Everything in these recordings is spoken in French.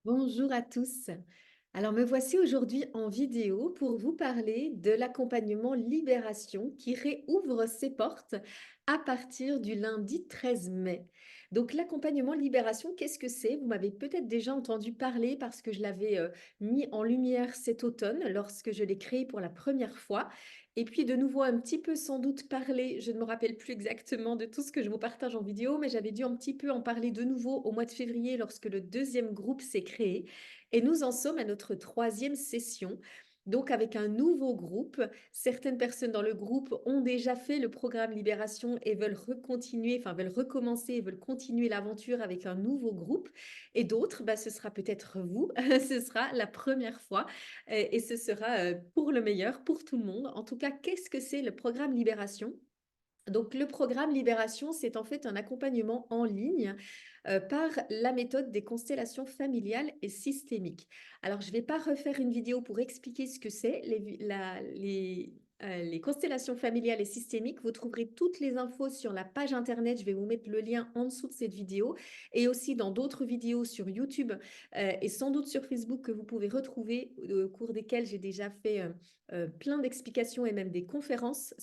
Bonjour à tous. Alors me voici aujourd'hui en vidéo pour vous parler de l'accompagnement Libération qui réouvre ses portes à partir du lundi 13 mai. Donc l'accompagnement Libération, qu'est-ce que c'est? Vous m'avez peut-être déjà entendu parler parce que je l'avais mis en lumière cet automne lorsque je l'ai créé pour la première fois. Et puis de nouveau un petit peu sans doute parler, je ne me rappelle plus exactement de tout ce que je vous partage en vidéo, mais j'avais dû un petit peu en parler de nouveau au mois de février lorsque le deuxième groupe s'est créé. Et nous en sommes à notre troisième session. Donc avec un nouveau groupe, certaines personnes dans le groupe ont déjà fait le programme Libération et veulent recontinuer, enfin veulent recommencer et veulent continuer l'aventure avec un nouveau groupe. Et d'autres, bah, ce sera peut-être vous, ce sera la première fois et ce sera pour le meilleur, pour tout le monde. En tout cas, qu'est-ce que c'est le programme Libération? Donc, le programme Libération, c'est en fait un accompagnement en ligne par la méthode des constellations familiales et systémiques. Alors, je ne vais pas refaire une vidéo pour expliquer ce que c'est. Les constellations familiales et systémiques, vous trouverez toutes les infos sur la page internet. Je vais vous mettre le lien en dessous de cette vidéo et aussi dans d'autres vidéos sur YouTube et sans doute sur Facebook que vous pouvez retrouver, au cours desquelles j'ai déjà fait plein d'explications et même des conférences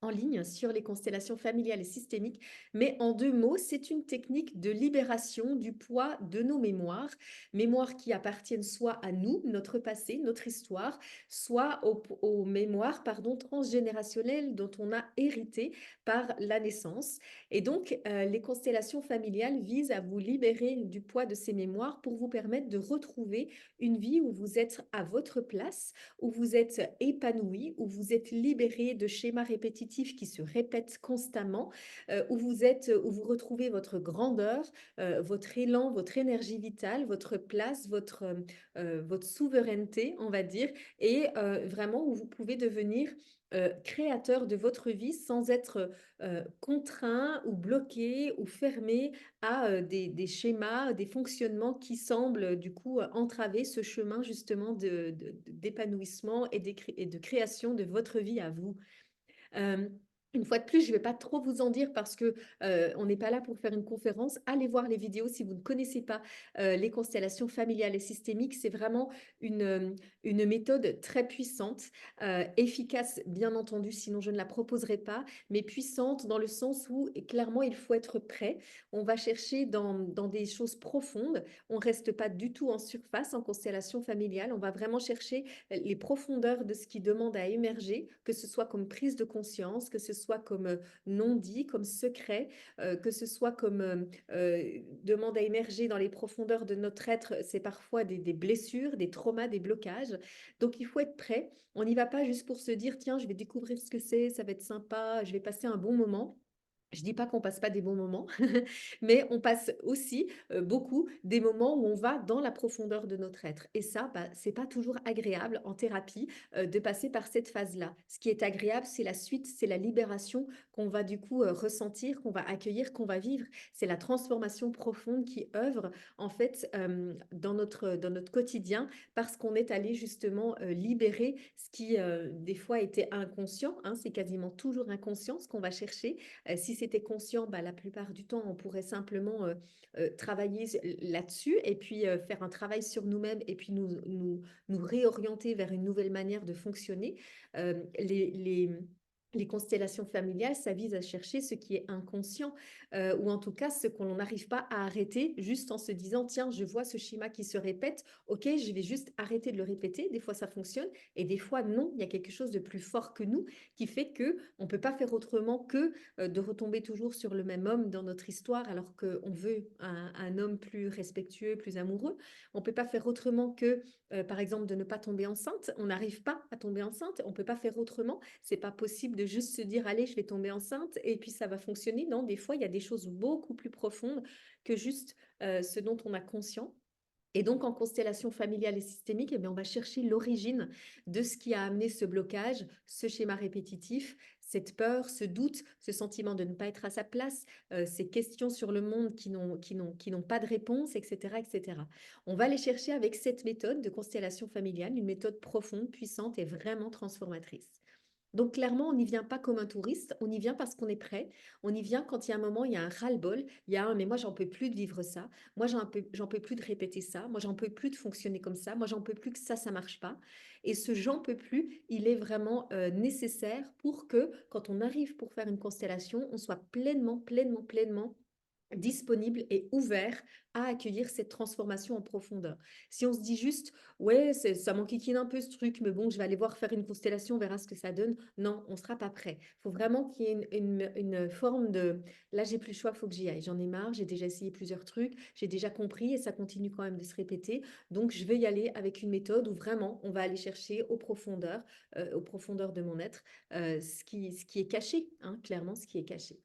en ligne sur les constellations familiales et systémiques. Mais en deux mots, c'est une technique de libération du poids de nos mémoires qui appartiennent soit à nous, notre passé, notre histoire, soit aux mémoires transgénérationnelles dont on a hérité par la naissance. Et donc, les constellations familiales visent à vous libérer du poids de ces mémoires pour vous permettre de retrouver une vie où vous êtes à votre place, où vous êtes épanoui, où vous êtes libéré de schémas répétitifs qui se répètent constamment, où vous retrouvez votre grandeur, votre élan, votre énergie vitale, votre place, votre souveraineté, on va dire, et vraiment où vous pouvez devenir créateur de votre vie sans être contraint ou bloqué ou fermé à des schémas, des fonctionnements qui semblent du coup entraver ce chemin justement d'épanouissement et de création de votre vie à vous. Euh, une fois de plus, je ne vais pas trop vous en dire parce que on n'est pas là pour faire une conférence. Allez voir les vidéos si vous ne connaissez pas les constellations familiales et systémiques. C'est vraiment une méthode très puissante, efficace bien entendu, sinon je ne la proposerai pas, mais puissante dans le sens où clairement il faut être prêt. On va chercher dans des choses profondes. On ne reste pas du tout en surface en constellation familiale. On va vraiment chercher les profondeurs de ce qui demande à émerger, que ce soit comme prise de conscience, que ce soit comme non-dit, comme secret, que ce soit comme demande à émerger dans les profondeurs de notre être, c'est parfois des blessures, des traumas, des blocages. Donc il faut être prêt. On n'y va pas juste pour se dire, tiens, je vais découvrir ce que c'est, ça va être sympa, je vais passer un bon moment. Je dis pas qu'on passe pas des bons moments, mais on passe aussi beaucoup des moments où on va dans la profondeur de notre être. Et ça, bah, c'est pas toujours agréable en thérapie de passer par cette phase-là. Ce qui est agréable, c'est la suite, c'est la libération qu'on va du coup ressentir, qu'on va accueillir, qu'on va vivre. C'est la transformation profonde qui œuvre en fait dans notre quotidien parce qu'on est allé justement libérer ce qui des fois était inconscient. Hein, c'est quasiment toujours inconscient ce qu'on va chercher. Si c'était conscient, bah, la plupart du temps, on pourrait simplement travailler là-dessus et puis faire un travail sur nous-mêmes et puis nous réorienter vers une nouvelle manière de fonctionner. Euh, les, les, les constellations familiales, ça vise à chercher ce qui est inconscient ou en tout cas ce qu'on n'arrive pas à arrêter juste en se disant, tiens, je vois ce schéma qui se répète, ok, je vais juste arrêter de le répéter. Des fois, ça fonctionne et des fois, non, il y a quelque chose de plus fort que nous qui fait que on ne peut pas faire autrement que de retomber toujours sur le même homme dans notre histoire alors qu'on veut un homme plus respectueux, plus amoureux. On ne peut pas faire autrement que, par exemple, de ne pas tomber enceinte. On n'arrive pas à tomber enceinte. On ne peut pas faire autrement. C'est pas possible de juste se dire, allez, je vais tomber enceinte et puis ça va fonctionner. Non, des fois, il y a des choses beaucoup plus profondes que juste ce dont on a conscience. Et donc, en constellation familiale et systémique, eh bien, on va chercher l'origine de ce qui a amené ce blocage, ce schéma répétitif, cette peur, ce doute, ce sentiment de ne pas être à sa place, ces questions sur le monde qui n'ont pas de réponse, etc., etc. On va les chercher avec cette méthode de constellation familiale, une méthode profonde, puissante et vraiment transformatrice. Donc clairement, on n'y vient pas comme un touriste, on y vient parce qu'on est prêt. On y vient quand il y a un moment, il y a un ras-le-bol, il y a un mais moi j'en peux plus de vivre ça, moi j'en peux plus de répéter ça, moi j'en peux plus de fonctionner comme ça, moi j'en peux plus que ça marche pas. Et ce j'en peux plus, il est vraiment nécessaire pour que quand on arrive pour faire une constellation, on soit pleinement disponible et ouvert à accueillir cette transformation en profondeur. Si on se dit juste, ouais, ça m'enquiquine un peu ce truc, mais bon, je vais aller voir faire une constellation, on verra ce que ça donne. Non, on ne sera pas prêt. Il faut vraiment qu'il y ait une forme de, là, j'ai plus le choix, il faut que j'y aille. J'en ai marre, j'ai déjà essayé plusieurs trucs, j'ai déjà compris et ça continue quand même de se répéter. Donc, je vais y aller avec une méthode où vraiment, on va aller chercher aux profondeurs de mon être, ce qui est caché, hein, clairement, ce qui est caché.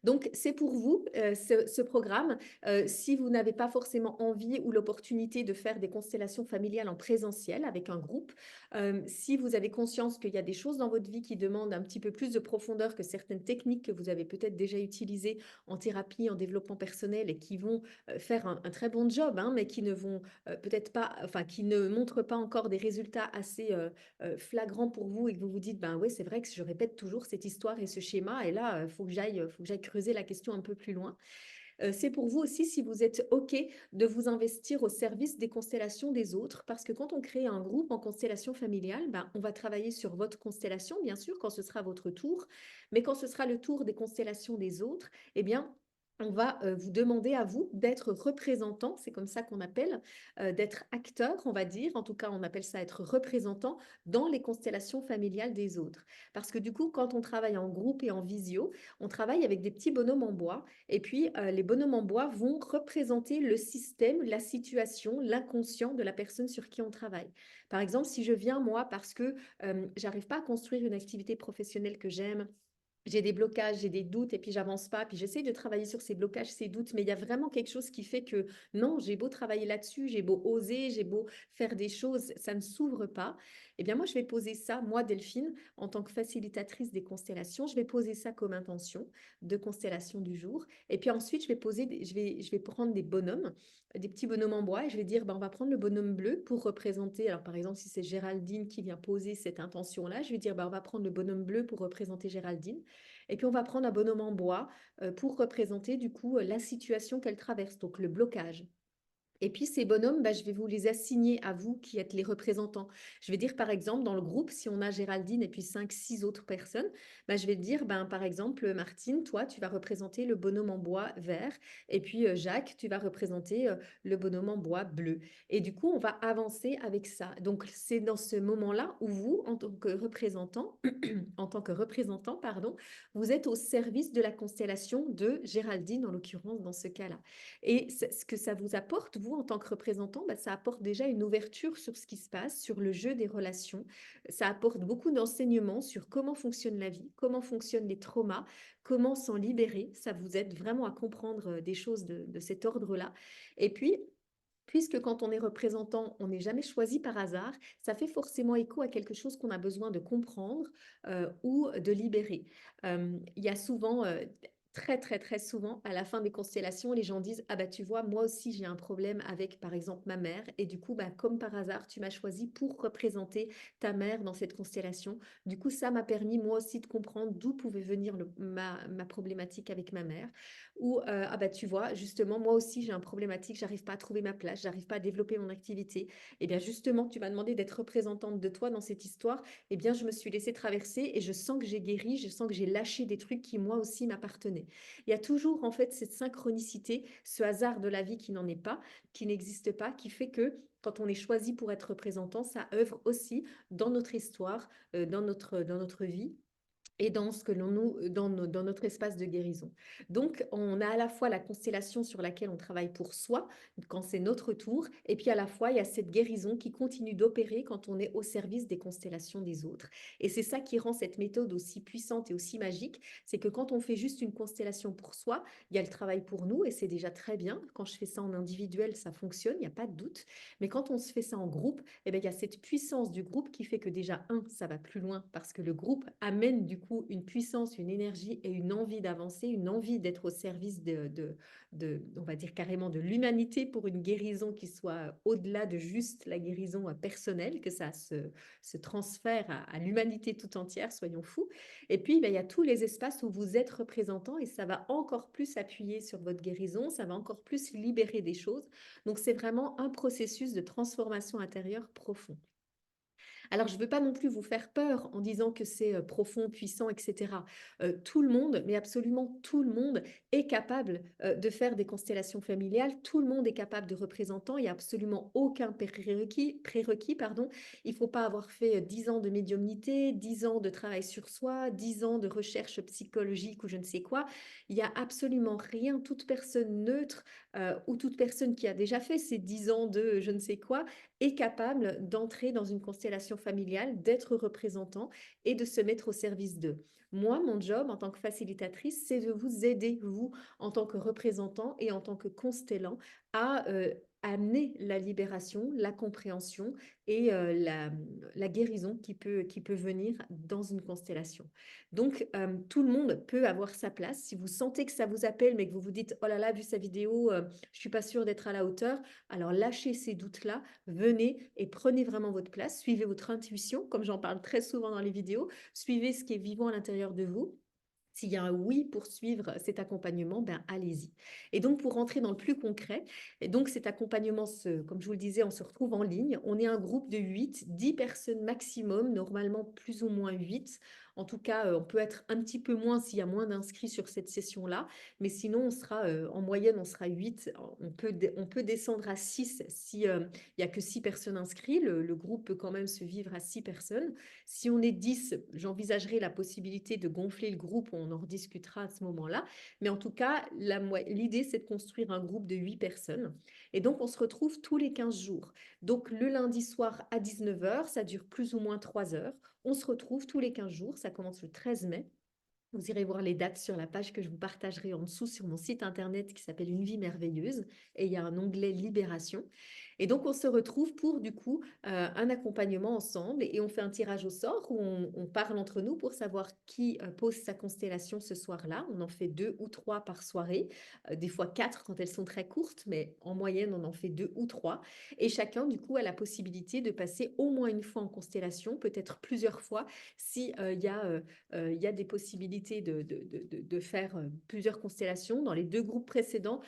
Donc, c'est pour vous, ce programme. Si vous n'avez pas forcément envie ou l'opportunité de faire des constellations familiales en présentiel avec un groupe, si vous avez conscience qu'il y a des choses dans votre vie qui demandent un petit peu plus de profondeur que certaines techniques que vous avez peut-être déjà utilisées en thérapie, en développement personnel et qui vont faire un très bon job, hein, mais qui ne vont peut-être pas, enfin, qui ne montrent pas encore des résultats assez flagrants pour vous et que vous vous dites, ben oui, c'est vrai que je répète toujours cette histoire et ce schéma et là, faut que j'aille creuser la question un peu plus loin. C'est pour vous aussi si vous êtes OK de vous investir au service des constellations des autres, parce que quand on crée un groupe en constellation familiale, ben, on va travailler sur votre constellation, bien sûr, quand ce sera votre tour, mais quand ce sera le tour des constellations des autres, eh bien, on va vous demander à vous d'être représentant, c'est comme ça qu'on appelle, d'être acteur, on va dire, en tout cas on appelle ça être représentant dans les constellations familiales des autres. Parce que du coup, quand on travaille en groupe et en visio, on travaille avec des petits bonhommes en bois et puis, les bonhommes en bois vont représenter le système, la situation, l'inconscient de la personne sur qui on travaille. Par exemple, si je viens, moi, parce que j'arrive pas à construire une activité professionnelle que j'aime, j'ai des blocages, j'ai des doutes et puis j'avance pas, puis j'essaie de travailler sur ces blocages, ces doutes, mais il y a vraiment quelque chose qui fait que non, j'ai beau travailler là-dessus, j'ai beau oser, j'ai beau faire des choses, ça ne s'ouvre pas. Eh bien, moi, je vais poser ça, moi, Delphine, en tant que facilitatrice des constellations, je vais poser ça comme intention de constellation du jour. Et puis ensuite, je vais prendre des bonhommes, des petits bonhommes en bois, et je vais dire, ben, on va prendre le bonhomme bleu pour représenter, alors par exemple, si c'est Géraldine qui vient poser cette intention-là, je vais dire, ben, on va prendre le bonhomme bleu pour représenter Géraldine. Et puis on va prendre un bonhomme en bois pour représenter du coup la situation qu'elle traverse, donc le blocage. Et puis ces bonhommes, bah, je vais vous les assigner à vous qui êtes les représentants. Je vais dire par exemple dans le groupe, si on a Géraldine et puis 5, 6 autres personnes, bah, je vais dire ben, par exemple Martine, toi tu vas représenter le bonhomme en bois vert et puis Jacques, tu vas représenter le bonhomme en bois bleu. Et du coup, on va avancer avec ça. Donc c'est dans ce moment-là où vous, en tant que représentant, en tant que représentant, pardon, vous êtes au service de la constellation de Géraldine en l'occurrence dans ce cas-là. Et ce que ça vous apporte, vous, en tant que représentant, bah, ça apporte déjà une ouverture sur ce qui se passe, sur le jeu des relations. Ça apporte beaucoup d'enseignements sur comment fonctionne la vie, comment fonctionnent les traumas, comment s'en libérer. Ça vous aide vraiment à comprendre des choses de cet ordre-là. Et puis, puisque quand on est représentant, on n'est jamais choisi par hasard, ça fait forcément écho à quelque chose qu'on a besoin de comprendre ou de libérer. Il y a souvent, très souvent, à la fin des constellations, les gens disent, ah bah tu vois, moi aussi j'ai un problème avec par exemple ma mère, et du coup, bah, comme par hasard, tu m'as choisi pour représenter ta mère dans cette constellation. Du coup, ça m'a permis moi aussi de comprendre d'où pouvait venir ma problématique avec ma mère. Ou ah bah tu vois, justement, moi aussi j'ai un problématique, j'arrive pas à trouver ma place, j'arrive pas à développer mon activité. Et bien justement, tu m'as demandé d'être représentante de toi dans cette histoire. Et bien je me suis laissée traverser et je sens que j'ai guéri, je sens que j'ai lâché des trucs qui moi aussi m'appartenaient. Il y a toujours en fait cette synchronicité, ce hasard de la vie qui n'en est pas, qui n'existe pas, qui fait que quand on est choisi pour être représentant, ça œuvre aussi dans notre histoire, dans notre vie et dans ce que l'on nous dans notre espace de guérison. Donc, on a à la fois la constellation sur laquelle on travaille pour soi, quand c'est notre tour, et puis à la fois, il y a cette guérison qui continue d'opérer quand on est au service des constellations des autres. Et c'est ça qui rend cette méthode aussi puissante et aussi magique, c'est que quand on fait juste une constellation pour soi, il y a le travail pour nous, et c'est déjà très bien. Quand je fais ça en individuel, ça fonctionne, il n'y a pas de doute. Mais quand on se fait ça en groupe, eh bien, il y a cette puissance du groupe qui fait que déjà, un, ça va plus loin, parce que le groupe amène du coup coup une puissance, une énergie et une envie d'avancer, une envie d'être au service on va dire carrément de l'humanité pour une guérison qui soit au-delà de juste la guérison personnelle, que ça se transfère à l'humanité tout entière, soyons fous. Et puis, ben, il y a tous les espaces où vous êtes représentant et ça va encore plus appuyer sur votre guérison, ça va encore plus libérer des choses. Donc, c'est vraiment un processus de transformation intérieure profond. Alors, je ne veux pas non plus vous faire peur en disant que c'est profond, puissant, etc. Tout le monde, mais absolument tout le monde, est capable de faire des constellations familiales. Tout le monde est capable de représentants. Il n'y a absolument aucun prérequis, pardon. Il ne faut pas avoir fait 10 ans de médiumnité, 10 ans de travail sur soi, 10 ans de recherche psychologique ou je ne sais quoi. Il n'y a absolument rien. Toute personne neutre ou toute personne qui a déjà fait ces 10 ans de je ne sais quoi est capable d'entrer dans une constellation familiale, d'être représentant et de se mettre au service d'eux. Moi, mon job en tant que facilitatrice, c'est de vous aider, vous, en tant que représentant et en tant que constellant, à amener la libération, la compréhension et la guérison qui peut venir dans une constellation. Donc, tout le monde peut avoir sa place. Si vous sentez que ça vous appelle, mais que vous vous dites, oh là là, vu sa vidéo, je ne suis pas sûre d'être à la hauteur, alors lâchez ces doutes-là, venez et prenez vraiment votre place, suivez votre intuition, comme j'en parle très souvent dans les vidéos, suivez ce qui est vivant à l'intérieur de vous. S'il y a un oui pour suivre cet accompagnement, ben allez-y. Et donc, pour rentrer dans le plus concret, et donc cet accompagnement, comme je vous le disais, on se retrouve en ligne. On est un groupe de 8, 10 personnes maximum, normalement plus ou moins 8. En tout cas, on peut être un petit peu moins s'il y a moins d'inscrits sur cette session-là. Mais sinon, on sera en moyenne, on sera 8. On peut descendre à 6 si il n'y a que 6 personnes inscrites. Le groupe peut quand même se vivre à 6 personnes. Si on est 10, j'envisagerai la possibilité de gonfler le groupe, on en rediscutera à ce moment-là. Mais en tout cas, l'idée, c'est de construire un groupe de 8 personnes. Et donc, on se retrouve tous les 15 jours. Donc, le lundi soir à 19 heures, ça dure plus ou moins 3 heures. On se retrouve tous les 15 jours, ça commence le 13 mai. Vous irez voir les dates sur la page que je vous partagerai en dessous sur mon site internet qui s'appelle Une vie merveilleuse et il y a un onglet Libération. Et donc, on se retrouve pour du coup un accompagnement ensemble et on fait un tirage au sort où on parle entre nous pour savoir qui pose sa constellation ce soir-là. On en fait 2 ou 3 par soirée, des fois 4 quand elles sont très courtes, mais en moyenne, on en fait 2 ou 3. Et chacun, du coup, a la possibilité de passer au moins une fois en constellation, peut-être plusieurs fois, si il y a des possibilités de faire plusieurs constellations. Dans les 2 groupes précédents,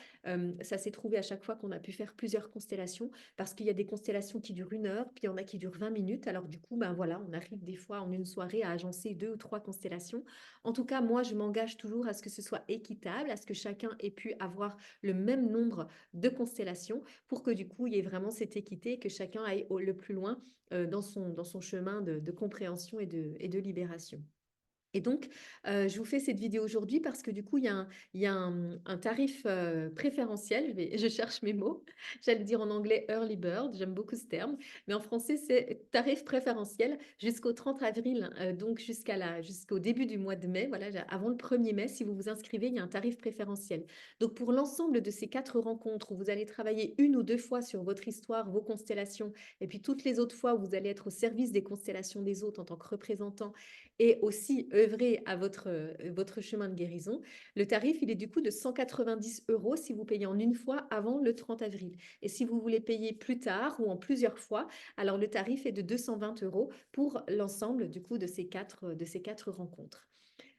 ça s'est trouvé à chaque fois qu'on a pu faire plusieurs constellations parce qu'il y a des constellations qui durent 1 heure, puis il y en a qui durent 20 minutes. Alors du coup, ben voilà, on arrive des fois en une soirée à agencer 2 ou 3 constellations. En tout cas, moi, je m'engage toujours à ce que ce soit équitable, à ce que chacun ait pu avoir le même nombre de constellations pour que du coup, il y ait vraiment cette équité et que chacun aille le plus loin dans son chemin de compréhension et de libération. Et donc, je vous fais cette vidéo aujourd'hui parce que du coup, il y a un tarif préférentiel. Je cherche mes mots. J'allais dire en anglais early bird, j'aime beaucoup ce terme. Mais en français, c'est tarif préférentiel jusqu'au 30 avril, donc jusqu'au début du mois de mai. Voilà, avant le 1er mai, si vous vous inscrivez, il y a un tarif préférentiel. Donc, pour l'ensemble de ces 4 rencontres où vous allez travailler 1 ou 2 fois sur votre histoire, vos constellations, et puis toutes les autres fois où vous allez être au service des constellations des autres en tant que représentant, et aussi œuvrer à votre chemin de guérison. Le tarif, il est du coup de 190 € si vous payez en une fois avant le 30 avril. Et si vous voulez payer plus tard ou en plusieurs fois, alors le tarif est de 220 € pour l'ensemble du coup de ces quatre rencontres.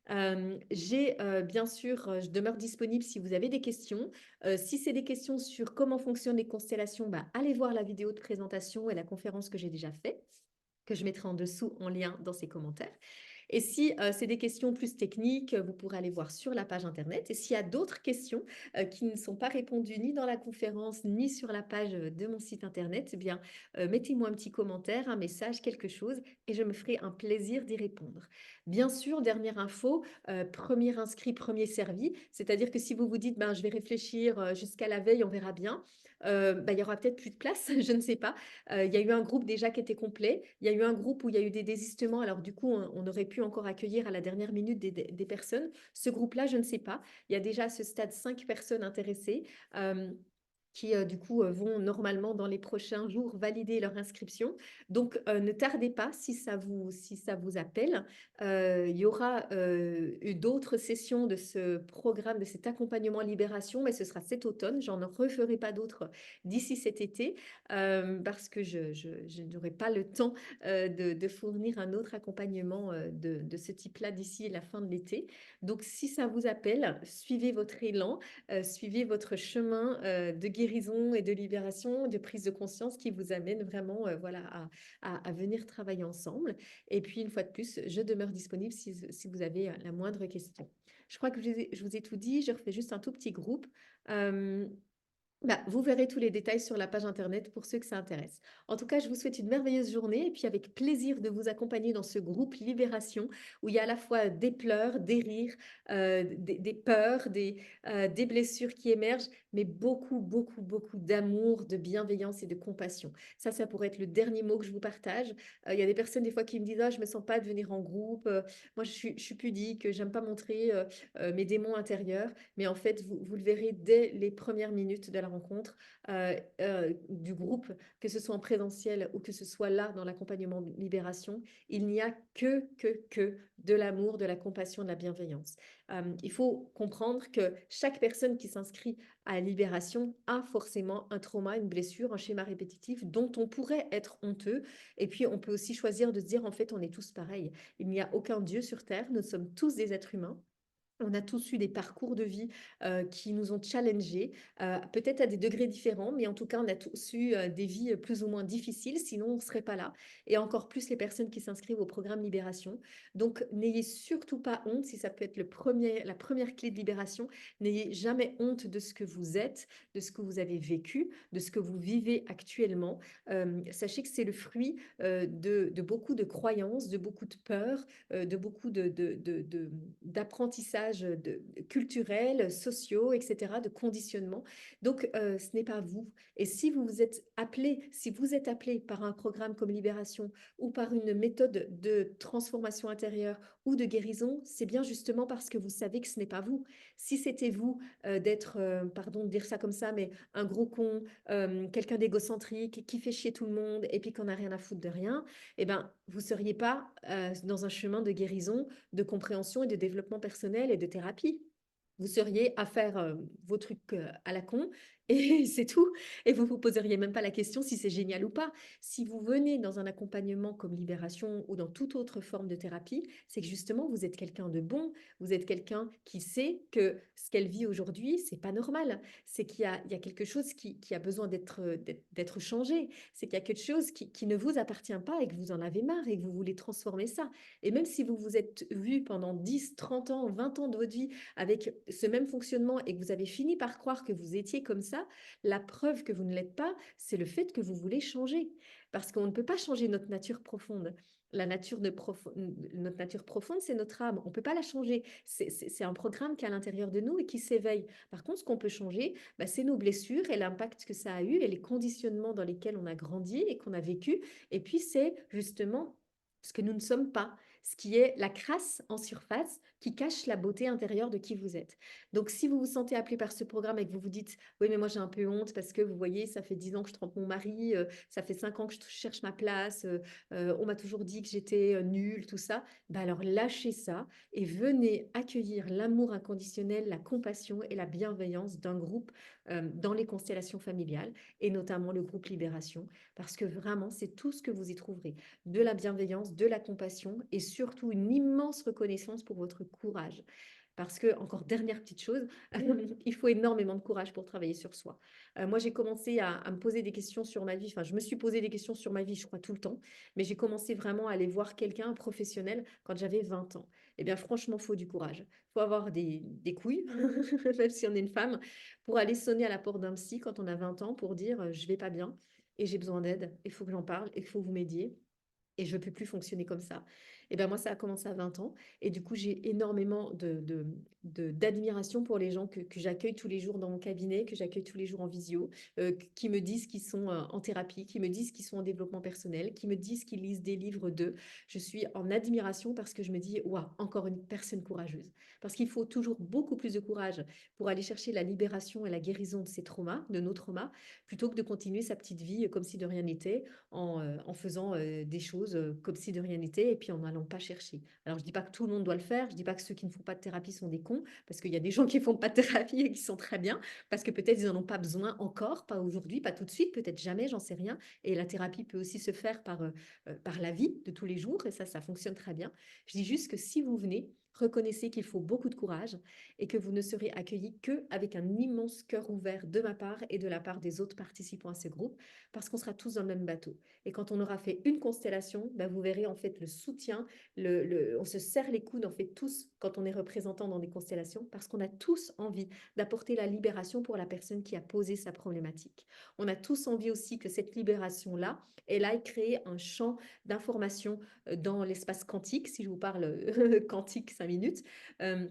Bien sûr, je demeure disponible si vous avez des questions. Si c'est des questions sur comment fonctionnent les constellations, bah, allez voir la vidéo de présentation et la conférence que j'ai déjà faite, que je mettrai en dessous en lien dans ces commentaires. Et si c'est des questions plus techniques, vous pourrez aller voir sur la page internet. Et s'il y a d'autres questions qui ne sont pas répondues ni dans la conférence ni sur la page de mon site internet, eh bien, mettez-moi un petit commentaire, un message, quelque chose, et je me ferai un plaisir d'y répondre. Bien sûr, dernière info, premier inscrit, premier servi, c'est-à-dire que si vous vous dites, ben, je vais réfléchir jusqu'à la veille, on verra bien, ben, il y aura peut-être plus de place, je ne sais pas. Il y a eu un groupe déjà qui était complet. Il y a eu un groupe où il y a eu des désistements. Alors du coup, on aurait pu encore accueillir à la dernière minute des personnes. Ce groupe-là, je ne sais pas. Il y a déjà à ce stade 5 personnes intéressées. qui du coup vont normalement dans les prochains jours valider leur inscription. Donc ne tardez pas si ça vous appelle. Il y aura eu d'autres sessions de ce programme, de cet accompagnement Libération, mais ce sera cet automne. J'en referai pas d'autres d'ici cet été parce que je n'aurai pas le temps de fournir un autre accompagnement de ce type-là d'ici la fin de l'été. Donc si ça vous appelle, suivez votre élan, suivez votre chemin de guérison et de libération, de prise de conscience qui vous amène vraiment voilà, à venir travailler ensemble. Et puis, une fois de plus, je demeure disponible si vous avez la moindre question. Je crois que je vous ai tout dit. Je refais juste un tout petit groupe. Euh, Bah, vous verrez tous les détails sur la page internet pour ceux que ça intéresse. En tout cas, je vous souhaite une merveilleuse journée et puis avec plaisir de vous accompagner dans ce groupe Libération où il y a à la fois des pleurs, des rires, des peurs, des blessures qui émergent, mais beaucoup, beaucoup, beaucoup d'amour, de bienveillance et de compassion. Ça pourrait être le dernier mot que je vous partage. Il y a des personnes des fois qui me disent, ah, je me sens pas de venir en groupe, moi je suis pudique, j'aime pas montrer mes démons intérieurs. Mais en fait, vous le verrez dès les premières minutes de la rencontre du groupe, que ce soit en présentiel ou que ce soit là dans l'accompagnement Libération, il n'y a que de l'amour, de la compassion, de la bienveillance. Il faut comprendre que chaque personne qui s'inscrit à Libération a forcément un trauma, une blessure, un schéma répétitif dont on pourrait être honteux. Et puis, on peut aussi choisir de se dire, en fait, on est tous pareils. Il n'y a aucun Dieu sur Terre, nous sommes tous des êtres humains. On a tous eu des parcours de vie qui nous ont challengés, peut-être à des degrés différents, mais en tout cas, on a tous eu des vies plus ou moins difficiles, sinon on ne serait pas là. Et encore plus les personnes qui s'inscrivent au programme Libération. Donc, n'ayez surtout pas honte, si ça peut être la première clé de libération, n'ayez jamais honte de ce que vous êtes, de ce que vous avez vécu, de ce que vous vivez actuellement. Sachez que c'est le fruit de beaucoup de croyances, de beaucoup de peurs, de beaucoup d'apprentissage culturels, sociaux, etc., de conditionnement. Donc, ce n'est pas vous. Et si vous êtes appelé par un programme comme Libération ou par une méthode de transformation intérieure ou de guérison, c'est bien justement parce que vous savez que ce n'est pas vous. Si c'était vous d'être, pardon de dire ça comme ça, mais un gros con, quelqu'un d'égocentrique qui fait chier tout le monde et puis qu'on n'a rien à foutre de rien, eh ben, vous ne seriez pas dans un chemin de guérison, de compréhension et de développement personnel et de thérapie. Vous seriez à faire vos trucs à la con et c'est tout. Et vous ne vous poseriez même pas la question si c'est génial ou pas. Si vous venez dans un accompagnement comme Libération ou dans toute autre forme de thérapie, c'est que justement vous êtes quelqu'un de bon, vous êtes quelqu'un qui sait que ce qu'elle vit aujourd'hui, c'est pas normal. C'est il y a quelque chose qui a besoin d'être changé. C'est qu'il y a quelque chose qui ne vous appartient pas et que vous en avez marre et que vous voulez transformer ça. Et même si vous vous êtes vu pendant 10, 30 ans, 20 ans de votre vie avec ce même fonctionnement et que vous avez fini par croire que vous étiez comme ça, la preuve que vous ne l'êtes pas, c'est le fait que vous voulez changer. Parce qu'on ne peut pas changer notre nature profonde. Notre nature profonde, c'est notre âme. On ne peut pas la changer. C'est un programme qui est à l'intérieur de nous et qui s'éveille. Par contre, ce qu'on peut changer, bah, c'est nos blessures et l'impact que ça a eu et les conditionnements dans lesquels on a grandi et qu'on a vécu. Et puis, c'est justement ce que nous ne sommes pas, ce qui est la crasse en surface qui cache la beauté intérieure de qui vous êtes. Donc, si vous vous sentez appelé par ce programme et que vous vous dites, oui, mais moi j'ai un peu honte parce que vous voyez, ça fait 10 ans que je trompe mon mari, ça fait 5 ans que je cherche ma place, on m'a toujours dit que j'étais nulle, tout ça, bah alors lâchez ça et venez accueillir l'amour inconditionnel, la compassion et la bienveillance d'un groupe dans les constellations familiales et notamment le groupe Libération, parce que vraiment, c'est tout ce que vous y trouverez. De la bienveillance, de la compassion et surtout une immense reconnaissance pour votre courage. Parce que, encore dernière petite chose, il faut énormément de courage pour travailler sur soi. Moi, j'ai commencé à me poser des questions sur ma vie. Enfin, je me suis posé des questions sur ma vie, je crois, tout le temps. Mais j'ai commencé vraiment à aller voir quelqu'un, un professionnel, quand j'avais 20 ans. Eh bien, franchement, il faut du courage. Il faut avoir des couilles, même si on est une femme, pour aller sonner à la porte d'un psy quand on a 20 ans pour dire je vais pas bien et j'ai besoin d'aide, il faut que j'en parle, il faut que vous m'aidiez et je ne peux plus fonctionner comme ça. Et ben moi, ça a commencé à 20 ans. Et du coup, j'ai énormément d'admiration pour les gens que j'accueille tous les jours dans mon cabinet, que j'accueille tous les jours en visio, qui me disent qu'ils sont en thérapie, qui me disent qu'ils sont en développement personnel, qui me disent qu'ils lisent des livres d'eux. Je suis en admiration parce que je me dis, waouh, encore une personne courageuse. Parce qu'il faut toujours beaucoup plus de courage pour aller chercher la libération et la guérison de ces traumas, de nos traumas, plutôt que de continuer sa petite vie comme si de rien n'était, en faisant des choses comme si de rien n'était et puis en n'allant pas chercher. Alors, je ne dis pas que tout le monde doit le faire, je ne dis pas que ceux qui ne font pas de thérapie sont des cons, parce qu'il y a des gens qui ne font pas de thérapie et qui sont très bien, parce que peut-être ils n'en ont pas besoin encore, pas aujourd'hui, pas tout de suite, peut-être jamais, j'en sais rien. Et la thérapie peut aussi se faire par la vie de tous les jours, et ça fonctionne très bien. Je dis juste que si vous venez, reconnaissez qu'il faut beaucoup de courage et que vous ne serez accueillis qu'avec un immense cœur ouvert de ma part et de la part des autres participants à ce groupe, parce qu'on sera tous dans le même bateau. Et quand on aura fait une constellation, ben vous verrez en fait le soutien, on se serre les coudes en fait tous quand on est représentant dans des constellations, parce qu'on a tous envie d'apporter la libération pour la personne qui a posé sa problématique. On a tous envie aussi que cette libération-là, elle aille créer un champ d'information dans l'espace quantique, si je vous parle quantique 5 minutes. Euh,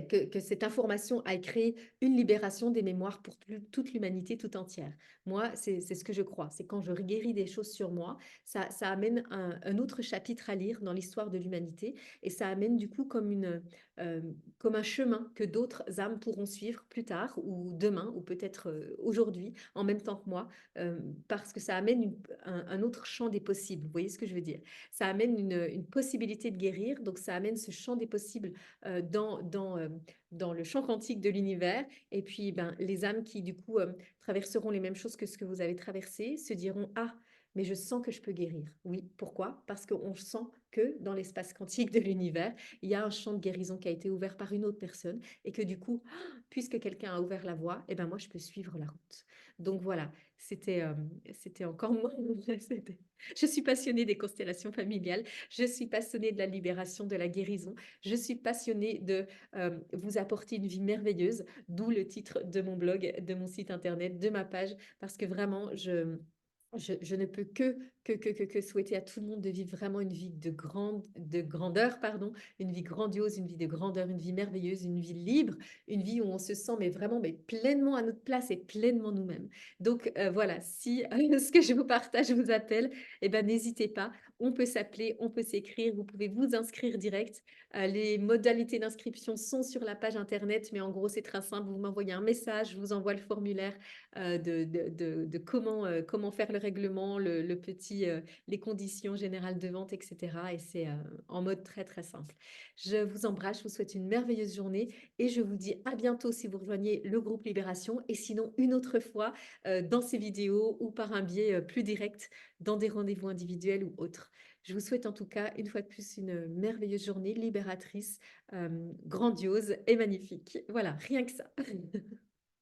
que cette information aille créer une libération des mémoires pour toute l'humanité tout entière. Moi, c'est ce que je crois. C'est quand je guéris des choses sur moi, ça amène un autre chapitre à lire dans l'histoire de l'humanité et ça amène du coup comme un chemin que d'autres âmes pourront suivre plus tard ou demain ou peut-être aujourd'hui en même temps que moi parce que ça amène un autre champ des possibles. Vous voyez ce que je veux dire? Ça amène une possibilité de guérir, donc ça amène ce champ des possibles dans le champ quantique de l'univers. Et puis, ben, les âmes qui, du coup, traverseront les mêmes choses que ce que vous avez traversé se diront, ah, mais je sens que je peux guérir. Oui, pourquoi? Parce qu'on sent que dans l'espace quantique de l'univers, il y a un champ de guérison qui a été ouvert par une autre personne et que du coup, puisque quelqu'un a ouvert la voie, eh ben moi, je peux suivre la route. Donc voilà, c'était encore moi. Je suis passionnée des constellations familiales, je suis passionnée de la libération, de la guérison, je suis passionnée de vous apporter une vie merveilleuse, d'où le titre de mon blog, de mon site internet, de ma page, parce que vraiment, je ne peux que souhaiter à tout le monde de vivre vraiment une vie de grandeur, pardon, une vie grandiose, une vie de grandeur, une vie merveilleuse, une vie libre, une vie où on se sent mais vraiment mais pleinement à notre place et pleinement nous-mêmes. Donc voilà, si ce que je vous partage vous appelle, eh ben, n'hésitez pas, on peut s'appeler, on peut s'écrire, vous pouvez vous inscrire direct. Les modalités d'inscription sont sur la page internet, mais en gros c'est très simple, vous m'envoyez un message, je vous envoie le formulaire de comment faire le règlement, les conditions générales de vente, etc. Et c'est en mode très, très simple. Je vous embrasse, je vous souhaite une merveilleuse journée et je vous dis à bientôt si vous rejoignez le groupe Libération et sinon une autre fois dans ces vidéos ou par un biais plus direct dans des rendez-vous individuels ou autres. Je vous souhaite en tout cas une fois de plus une merveilleuse journée libératrice, grandiose et magnifique. Voilà, rien que ça.